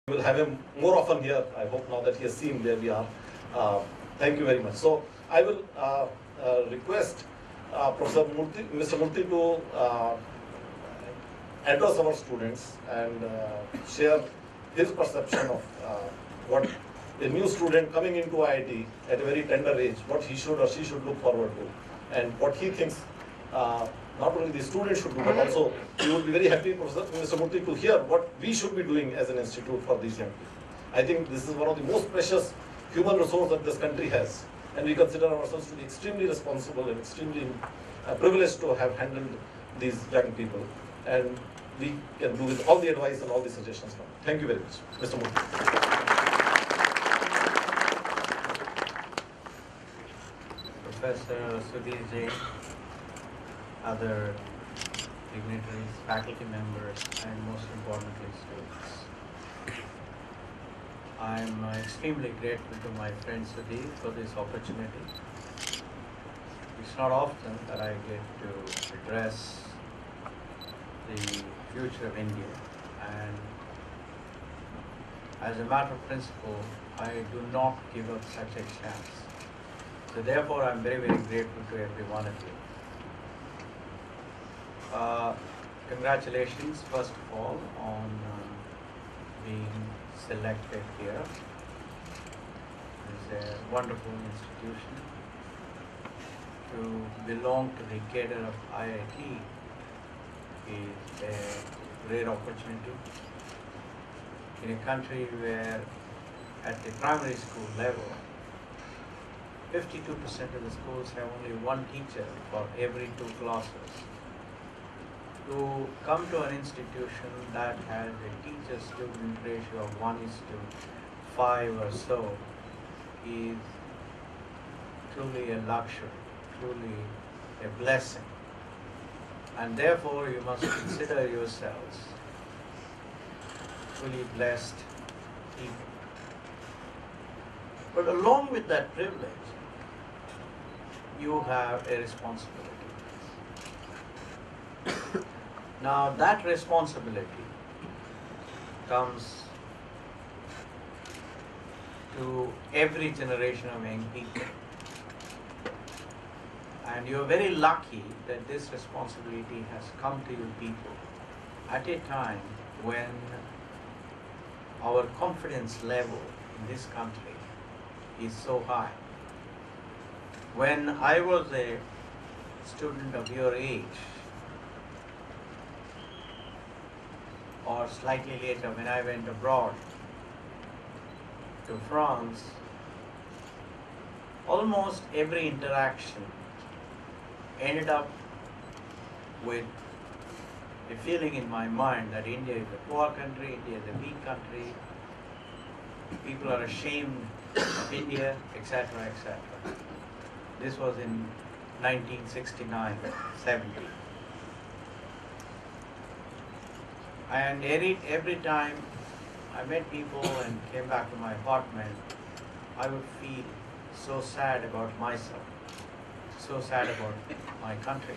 We'll have him more often here. I hope now that he has seen where we are. Thank you very much. So I will request Professor Murthy, Mr. Murthy to address our students and share his perception of what a new student coming into IIT at a very tender age, what he should or she should look forward to, and what he thinks not only the students should do, but also we would be very happy, Professor Mr. Murthy, to hear what we should be doing as an institute for these young people. I think this is one of the most precious human resources that this country has, and we consider ourselves to be extremely responsible and extremely privileged to have handled these young people, and we can do with all the advice and all the suggestions now. Thank you very much, Mr. Murthy. Professor Sudhir Jain, other dignitaries, faculty members, and most importantly, students. I'm extremely grateful to my friend Sudhir for this opportunity. It's not often that I get to address the future of India, and as a matter of principle, I do not give up such a chance. So therefore, I'm very, very grateful to every one of you. Congratulations, first of all, on being selected here. It's a wonderful institution. To belong to the cadre of IIT is a rare opportunity. In a country where at the primary school level, 52% of the schools have only one teacher for every 2 classes. To come to an institution that has a teacher-student ratio of 1:5 or so is truly a luxury, truly a blessing. And therefore you must consider yourselves truly blessed people. But along with that privilege, you have a responsibility. Now that responsibility comes to every generation of young people. And you're very lucky that this responsibility has come to you people at a time when our confidence level in this country is so high. When I was a student of your age, or slightly later when I went abroad to France, almost every interaction ended up with a feeling in my mind that India is a poor country, India is a weak country, people are ashamed of India, etc., etc. This was in 1969, 70. And every time I met people and came back to my apartment, I would feel so sad about myself, so sad about my country.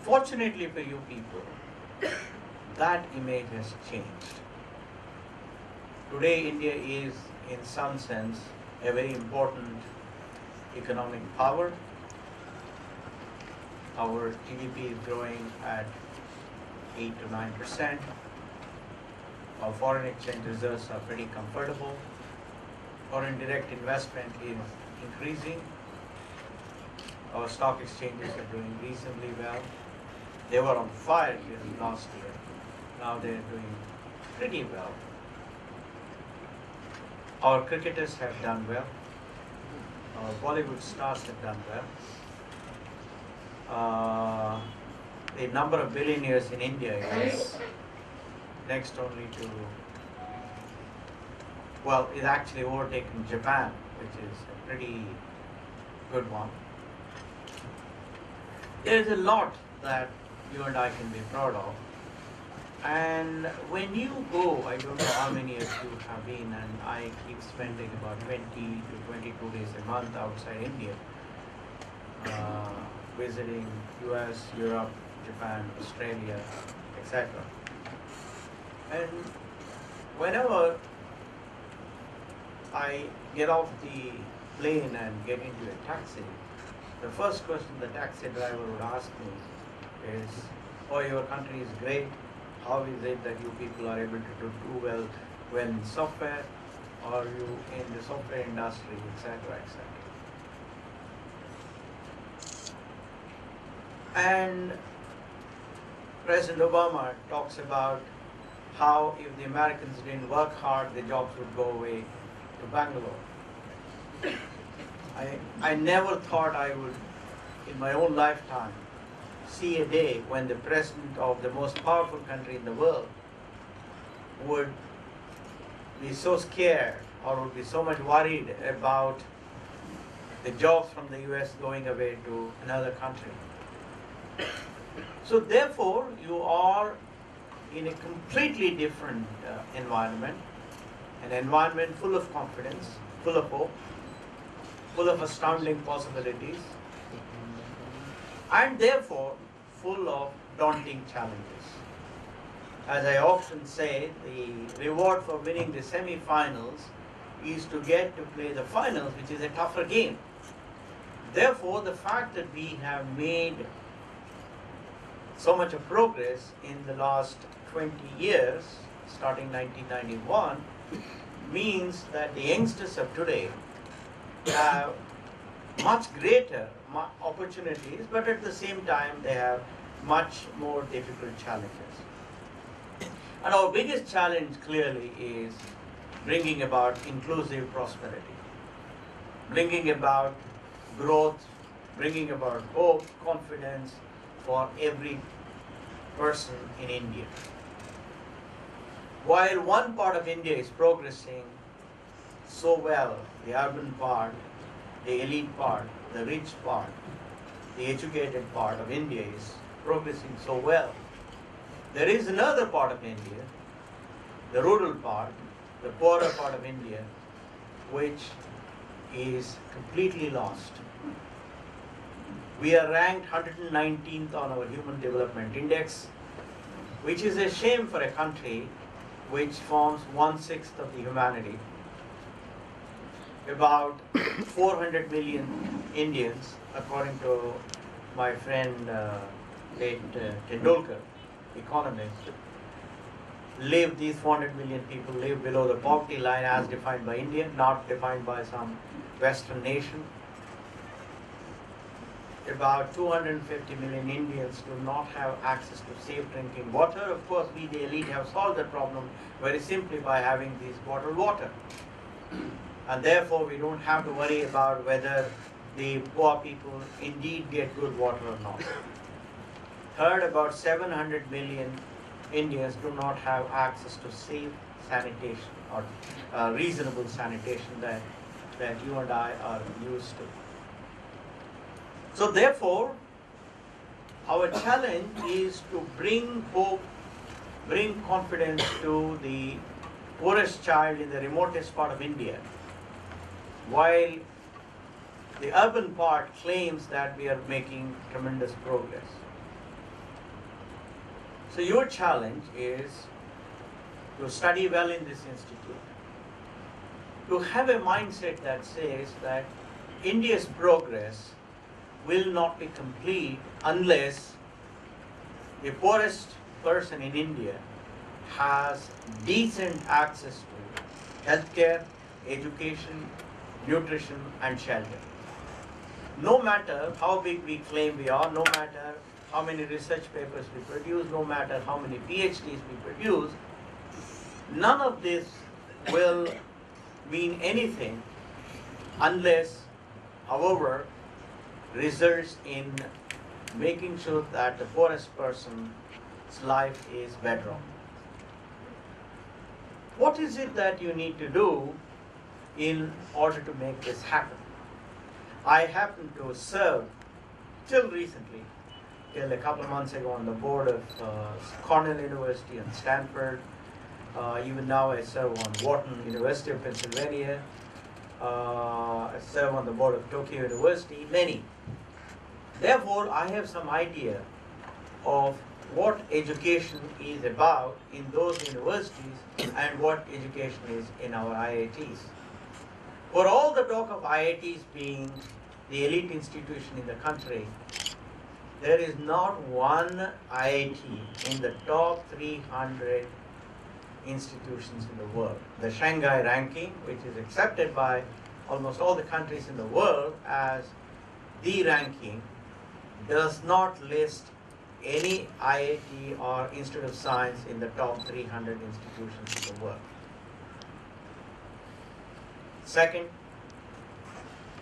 Fortunately for you people, that image has changed. Today, India is, in some sense, a very important economic power. Our GDP is growing at 8 to 9%. Our foreign exchange reserves are pretty comfortable. Foreign direct investment is increasing. Our stock exchanges are doing reasonably well. They were on fire during last year. Now they're doing pretty well. Our cricketers have done well. Our Bollywood stars have done well. The number of billionaires in India is next only to, well, it's actually overtaken Japan, which is a pretty good one. There is a lot that you and I can be proud of. And when you go, I don't know how many of you have been, and I keep spending about 20 to 22 days a month outside India, visiting US, Europe, Japan, Australia, etc. And whenever I get off the plane and get into a taxi, the first question the taxi driver would ask me is, oh, your country is great. How is it that you people are able to do well in software, or you in the software industry, etc., etc. And President Obama talks about how if the Americans didn't work hard, the jobs would go away to Bangalore. I never thought I would, in my own lifetime, see a day when the president of the most powerful country in the world would be so scared or would be so much worried about the jobs from the US going away to another country. So therefore, you are in a completely different environment, an environment full of confidence, full of hope, full of astounding possibilities, and therefore full of daunting challenges. As I often say, the reward for winning the semi-finals is to get to play the finals, which is a tougher game. Therefore, the fact that we have made so much of progress in the last 20 years, starting 1991, means that the youngsters of today have much greater opportunities, but at the same time they have much more difficult challenges. And our biggest challenge clearly is bringing about inclusive prosperity, bringing about growth, bringing about hope, confidence for every person in India. While one part of India is progressing so well, the urban part, the elite part, the rich part, the educated part of India is progressing so well, there is another part of India, the rural part, the poorer part of India, which is completely lost. We are ranked 119th on our Human Development Index, which is a shame for a country which forms 1/6 of the humanity. About 400 million Indians, according to my friend late Tendulkar, economist, these 400 million people live below the poverty line as defined by India, not defined by some Western nation. About 250 million Indians do not have access to safe drinking water. Of course, we the elite have solved that problem very simply by having these bottled water. And therefore, we don't have to worry about whether the poor people indeed get good water or not. Third, about 700 million Indians do not have access to safe sanitation or reasonable sanitation that you and I are used to. So therefore, our challenge is to bring hope, bring confidence to the poorest child in the remotest part of India, while the urban part claims that we are making tremendous progress. So your challenge is to study well in this institute, to have a mindset that says that India's progress will not be complete unless the poorest person in India has decent access to healthcare, education, nutrition, and shelter. No matter how big we claim we are, no matter how many research papers we produce, no matter how many PhDs we produce, none of this will mean anything unless, however, results in making sure that the poorest person's life is better off. What is it that you need to do in order to make this happen? I happen to serve, till recently, till a couple of months ago, on the board of Cornell University and Stanford. Even now I serve on Wharton University of Pennsylvania. I serve on the board of Tokyo University, many. Therefore, I have some idea of what education is about in those universities and what education is in our IITs. For all the talk of IITs being the elite institution in the country, there is not one IIT in the top 300 institutions in the world. The Shanghai ranking, which is accepted by almost all the countries in the world as the ranking, does not list any IIT or Institute of Science in the top 300 institutions in the world. Second,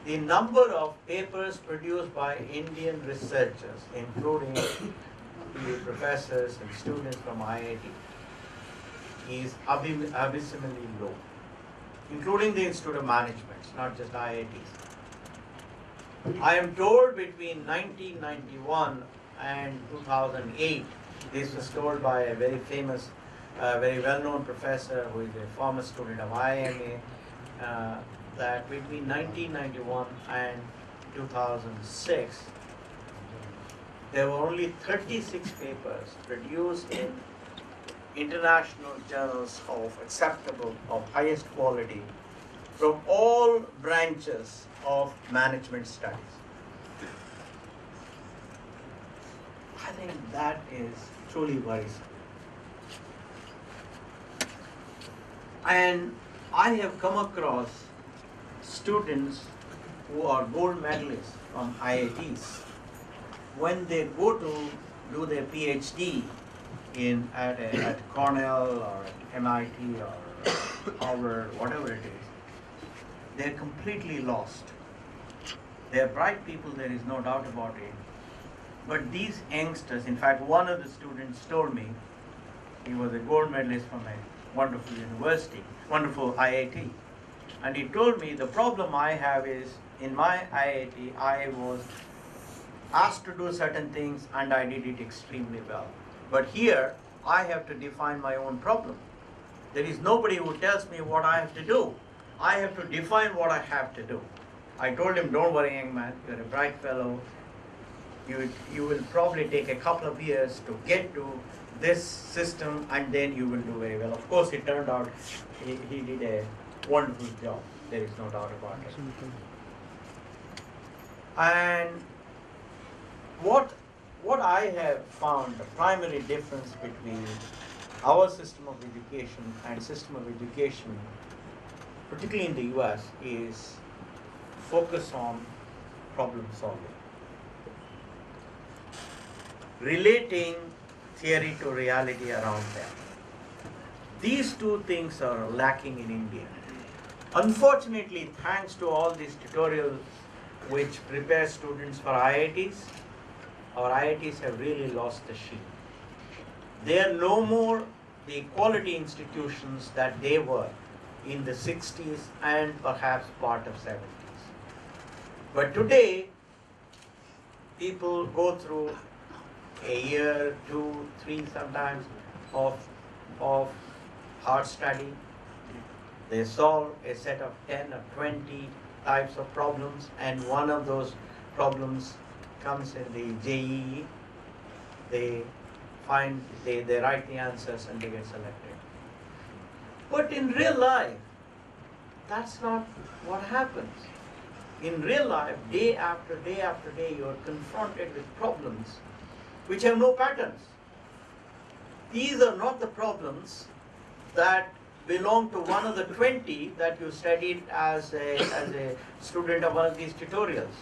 the number of papers produced by Indian researchers, including the professors and students from IIT, is abysmally low, including the Institute of Management, not just IITs. I am told between 1991 and 2008, this was told by a very famous, very well-known professor who is a former student of IMA, that between 1991 and 2006, there were only 36 papers produced in international journals of acceptable, of highest quality, from all branches of management studies. I think that is truly worrisome. And I have come across students who are gold medalists from IITs. When they go to do their PhD at Cornell or at MIT or Harvard, whatever it is, they're completely lost. They're bright people, there is no doubt about it. But these youngsters, in fact, one of the students told me, he was a gold medalist from a wonderful university, wonderful IIT. And he told me, the problem I have is, in my IIT, I was asked to do certain things and I did it extremely well. But here, I have to define my own problem. There is nobody who tells me what I have to do. I have to define what I have to do. I told him, don't worry, young man, you're a bright fellow. You will probably take a couple of years to get to this system and then you will do very well. Of course, it turned out he did a wonderful job. There is no doubt about it. And what I have found, the primary difference between our system of education and system of education, particularly in the US, is focus on problem solving. Relating theory to reality around them. These two things are lacking in India. Unfortunately, thanks to all these tutorials which prepare students for IITs, our IITs have really lost the sheep. They are no more the quality institutions that they were in the 60s and perhaps part of 70s. But today, people go through a year, 2, 3 sometimes of hard study. They solve a set of 10 or 20 types of problems, and one of those problems comes in the JEE. They write the answers and they get selected. But in real life, that's not what happens. In real life, day after day after day, you are confronted with problems which have no patterns. These are not the problems that belong to one of the 20 that you studied as a student of one of these tutorials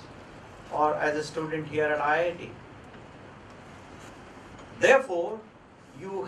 or as a student here at IIT. Therefore, you